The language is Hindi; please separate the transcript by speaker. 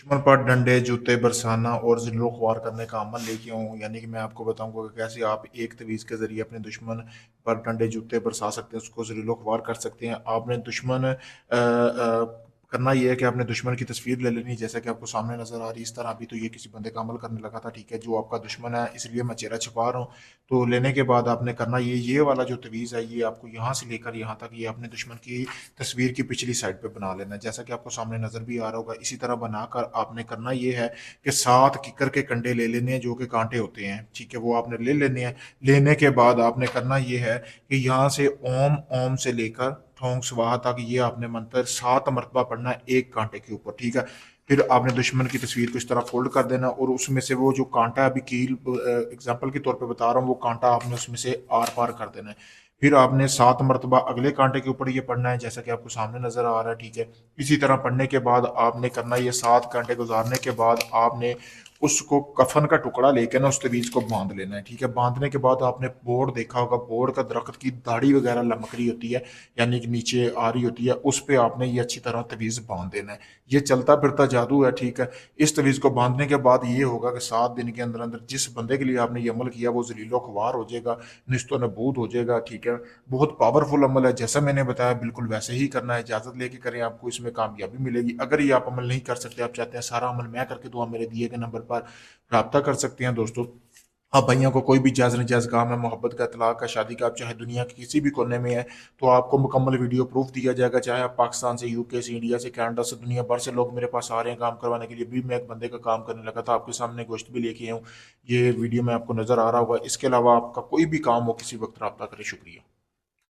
Speaker 1: दुश्मन पर डंडे, जूते बरसाना और ज़िल्लो ख्वार करने का अमल लेके आया हूँ। यानी कि मैं आपको बताऊँगा कि कैसे आप एक तवीज़ के ज़रिए अपने दुश्मन पर डंडे, जूते बरसा सकते हैं, उसको ज़िल्लो ख्वार कर सकते हैं। आपने दुश्मन करना ये है कि आपने दुश्मन की तस्वीर ले लेनी, जैसा कि आपको सामने नज़र आ रही है। इस तरह अभी तो ये किसी बंदे का अमल करने लगा था, ठीक है, जो आपका दुश्मन है, इसलिए मैं चेहरा छुपा रहा हूँ। तो लेने के बाद आपने करना ये वाला जो तवीज़ है, ये आपको यहाँ से लेकर यहाँ तक ये अपने दुश्मन की तस्वीर की पिछली साइड पे बना लेना है, जैसा कि आपको सामने नज़र भी आ रहा होगा। इसी तरह बनाकर आपने करना ये है कि 7 किक्कर के कंडे ले लेने हैं, जो कि कांटे होते हैं, ठीक है, वो आपने ले लेने हैं। लेने के बाद आपने करना ये है कि यहाँ से ओम ओम से लेकर ठोंक स्वाहा तक ये आपने मंत्र 7 मरतबा पढ़ना है एक कांटे के ऊपर, ठीक है। फिर आपने दुश्मन की तस्वीर को इस तरह फोल्ड कर देना और उसमें से वो जो कांटा है, अभी कील एग्जाम्पल के तौर पे बता रहा हूँ, वो कांटा आपने उसमें से आर पार कर देना है। फिर आपने 7 मरतबा अगले कांटे के ऊपर ये पढ़ना है, जैसा कि आपको सामने नजर आ रहा है, ठीक है। इसी तरह पढ़ने के बाद आपने करना, ये 7 घंटे गुजारने के बाद आपने उसको कफन का टुकड़ा लेकर ना उस तवीज को बांध लेना है, ठीक है। बांधने के बाद आपने बोर्ड देखा होगा, बोर्ड का दरख्त की दाढ़ी वगैरह लमक रही होती है, यानी कि नीचे आ रही होती है, उस पे आपने ये अच्छी तरह तवीज बांध देना है। ये चलता फिरता जादू है, ठीक है। इस तवीज को बांधने के बाद ये होगा कि 7 दिन के अंदर अंदर जिस बंदे के लिए आपने ये अमल किया वो जलीलो ख्वार हो जाएगा, निस्तो नबूद हो जाएगा, ठीक है। बहुत पावरफुल अमल है, जैसा मैंने बताया बिल्कुल वैसे ही करना है, इजाजत लेके करें, आपको इसमें कामयाबी मिलेगी। अगर ये आप अमल नहीं कर सकते, आप चाहते हैं सारा अमल मैं करके दूँ, आप मेरे दिए गए नंबर पर रब्ता कर सकते हैं दोस्तों। आप भाइयों को कोई भी जायज़ नाजायज़ काम है, मोहब्बत का, तलाक का, शादी का, आप चाहे दुनिया के किसी भी कोने में है, तो आपको मुकम्मल वीडियो प्रूफ दिया जाएगा। चाहे आप पाकिस्तान से, यूके से, इंडिया से, कनाडा से, दुनिया भर से लोग मेरे पास आ रहे हैं काम करवाने के लिए। भी मैं एक बंदे का काम करने लगा था, आपके सामने गोश्त भी लेके आया हूँ, ये वीडियो में आपको नज़र आ रहा होगा। इसके अलावा आपका कोई भी काम हो, किसी वक्त रब्ता करें। शुक्रिया।